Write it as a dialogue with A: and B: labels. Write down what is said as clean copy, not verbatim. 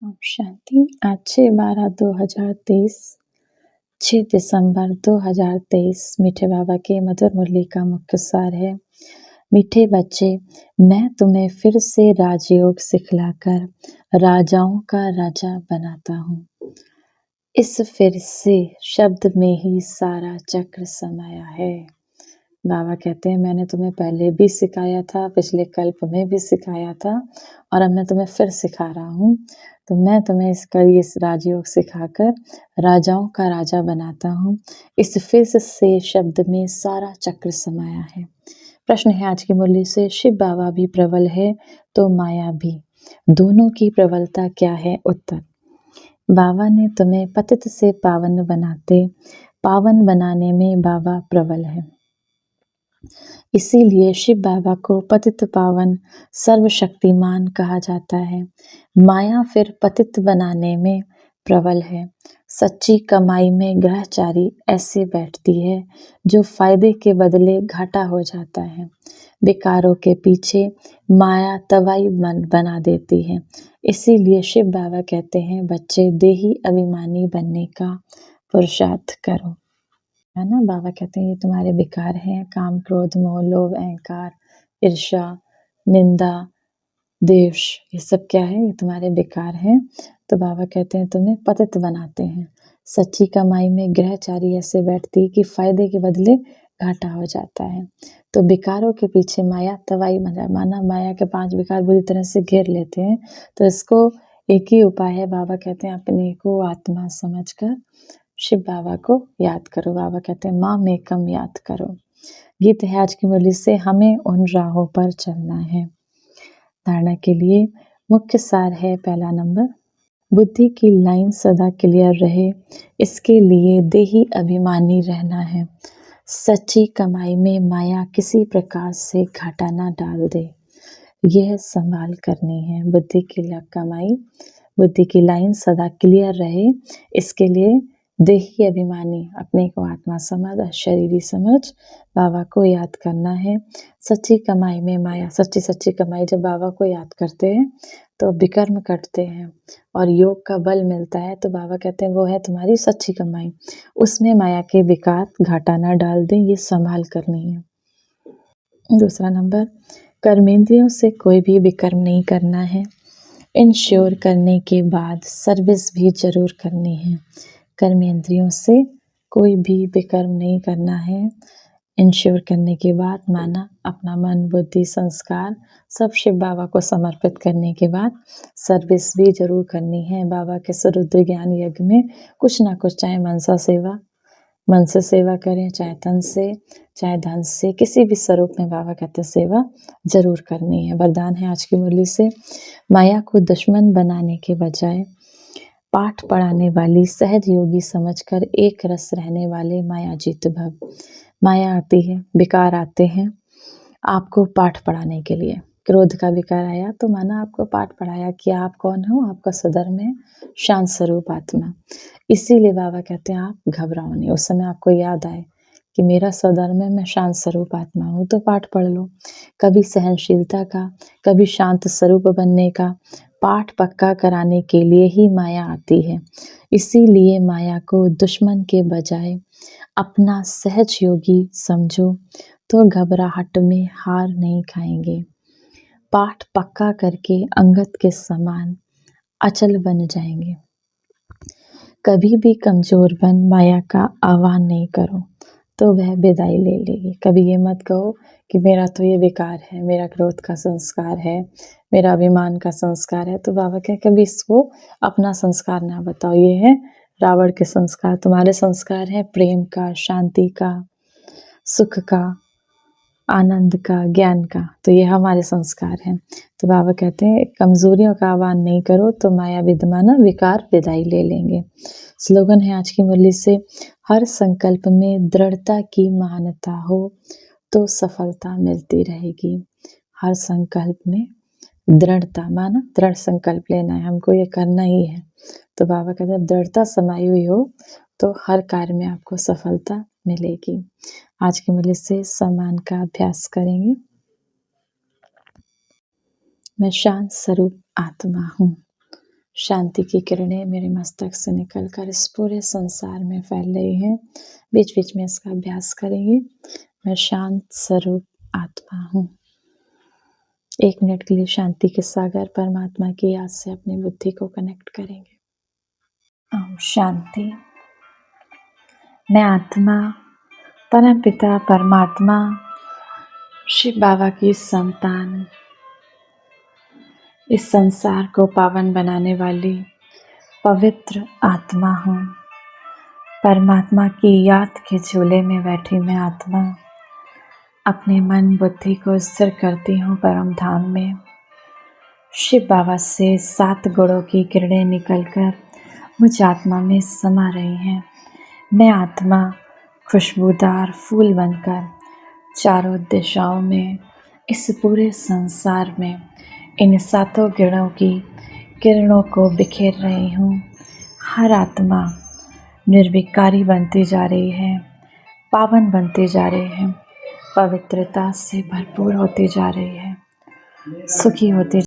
A: ओम शांति। आज 6/12/2023, 6 दिसंबर 2023। मीठे बाबा के मधुर मुरली का मुख्य सार है। मीठे बच्चे, मैं तुम्हें फिर से राजयोग सिखलाकर राजाओं का राजा बनाता हूँ। इस फिर से शब्द में ही सारा चक्र समाया है। बाबा कहते हैं मैंने तुम्हें पहले भी सिखाया था, पिछले कल्प में भी सिखाया था और अब मैं तुम्हें फिर सिखा रहा हूँ। तो मैं तुम्हें इस राजयोग सिखाकर राजाओं का राजा बनाता हूँ। इस फिर से शब्द में सारा चक्र समाया है। प्रश्न है आज की मुरली से, शिव बाबा भी प्रबल है तो माया भी, दोनों की प्रबलता क्या है? उत्तर, बाबा ने तुम्हें पतित से पावन बनाने में बाबा प्रबल है। इसीलिए शिव बाबा को पतित पावन सर्वशक्तिमान कहा जाता है। माया फिर पतित बनाने में प्रबल है। सच्ची कमाई में ग्रहचारी ऐसे बैठती है जो फायदे के बदले घाटा हो जाता है। विकारों के पीछे माया तवाई बना देती है। इसीलिए शिव बाबा कहते हैं बच्चे देही अभिमानी बनने का पुरुषार्थ करो। है ना। बाबा कहते हैं ये तुम्हारे विकार हैं, काम क्रोध मोह लोभ अहंकार ईर्ष्या निंदा द्वेष, ये सब क्या है? ये तुम्हारे विकार हैं। तो बाबा कहते हैं तुम्हें पतित बनाते हैं। सच्ची कमाई में ग्रहचारी ऐसे बैठती है कि फायदे के बदले घाटा हो जाता है। तो विकारों के पीछे माया तवाई माना माया के 5 विकार बुरी तरह से घेर लेते हैं। तो इसको एक ही उपाय है। बाबा कहते हैं अपने को आत्मा समझकर शिव बाबा को याद करो। बाबा कहते हैं माँ मेकम याद करो। गीत है आज की मुरली से, हमें उन राहों पर चलना है। धारणा के लिए मुख्य सार है पहला नंबर, बुद्धि की लाइन सदा क्लियर रहे, इसके लिए देही अभिमानी रहना है। सच्ची कमाई में माया किसी प्रकार से घाटा ना डाल दे, यह संभाल करनी है। बुद्धि की लाइन सदा क्लियर रहे, इसके लिए देही अभिमानी, अपने को आत्मा समझ और शरीरी समझ बाबा को याद करना है। सच्ची कमाई में माया, सच्ची कमाई जब बाबा को याद करते हैं तो विकर्म कटते हैं और योग का बल मिलता है। तो बाबा कहते हैं वो है तुम्हारी सच्ची कमाई, उसमें माया के विकार घाटा ना डाल दें, ये संभाल करनी है। दूसरा नंबर, कर्मेंद्रियों से कोई भी विकर्म नहीं करना है। इंश्योर करने के बाद सर्विस भी जरूर करनी है। कर्मेंद्रियों से कोई भी विकर्म नहीं करना है। इंश्योर करने के बाद माना अपना मन बुद्धि संस्कार सब शिव बाबा को समर्पित करने के बाद सर्विस भी जरूर करनी है। बाबा के सुरुद्र ज्ञान यज्ञ में कुछ ना कुछ, चाहे मन से सेवा करें, चाहे तन से चाहे धन से, किसी भी स्वरूप में बाबा कहते सेवा जरूर करनी है। वरदान है आज की मुरली से, माया को दुश्मन बनाने के बजाय पाठ पढ़ाने वाली सहज योगी समझकर एक रस रहने वाले माया जीत भव। माया आती है, विकार आते हैं आपको पाठ पढ़ाने के लिए। क्रोध का विकार आया तो माना आपको पाठ पढ़ाया कि आप कौन हो, आपका स्वधर्म है शांत स्वरूप आत्मा। इसीलिए बाबा कहते हैं आप घबराओ नहीं। उस समय आपको याद आए कि मेरा स्वधर्म है, मैं शांत स्वरूप आत्मा हूँ, तो पाठ पढ़ लो। कभी सहनशीलता का, कभी शांत स्वरूप बनने का पाठ पक्का कराने के लिए ही माया आती है। इसीलिए माया को दुश्मन के बजाय अपना सहज योगी समझो तो घबराहट में हार नहीं खाएंगे। पाठ पक्का करके अंगद के समान अचल बन जाएंगे। कभी भी कमजोर बन माया का आह्वान नहीं करो तो वह विदाई ले लेगी। कभी ये मत कहो कि मेरा तो ये विकार है, मेरा क्रोध का संस्कार है, मेरा अभिमान का संस्कार है। तो बाबा कहे कभी इसको अपना संस्कार ना बताओ, ये है रावण के संस्कार। तुम्हारे संस्कार है प्रेम का, शांति का, सुख का, आनंद का, ज्ञान का। तो ये हमारे संस्कार हैं। तो बाबा कहते हैं कमजोरियों का आह्वान नहीं करो तो माया विद्यमाना विकार विदाई ले लेंगे। स्लोगन है आज की मुरली से, हर संकल्प में दृढ़ता की महानता हो तो सफलता मिलती रहेगी। हर संकल्प में दृढ़ता, माना दृढ़ संकल्प लेना है, हमको ये करना ही है। तो बाबा कहते हैं दृढ़ता समाई हुई हो तो हर कार्य में आपको सफलता मिलेगी। आज की मुरली से सम्मान का अभ्यास करेंगे। मैं शांत स्वरूप आत्मा हूँ, शांति की किरणें मेरे मस्तक से निकलकर इस पूरे संसार में फैल रही हैं। बीच बीच में इसका अभ्यास करेंगे। मैं शांत स्वरूप आत्मा हूँ। 1 मिनट के लिए शांति के सागर परमात्मा की याद से अपनी बुद्धि को कनेक्ट करेंगे। ओम शांति। मैं आत्मा परम पिता परमात्मा शिव बाबा की संतान, इस संसार को पावन बनाने वाली पवित्र आत्मा हूँ। परमात्मा की याद के झूले में बैठी मैं आत्मा अपने मन बुद्धि को स्थिर करती हूँ परम धाम में। शिव बाबा से 7 गुणों की किरणें निकलकर मुझ आत्मा में समा रही हैं। मैं आत्मा खुशबूदार फूल बनकर चारों दिशाओं में इस पूरे संसार में इन 7 गुणों की किरणों को बिखेर रही हूँ। हर आत्मा निर्विकारी बनती जा रही है, पावन बनती जा रही है, पवित्रता से भरपूर होती जा रही है, सुखी होती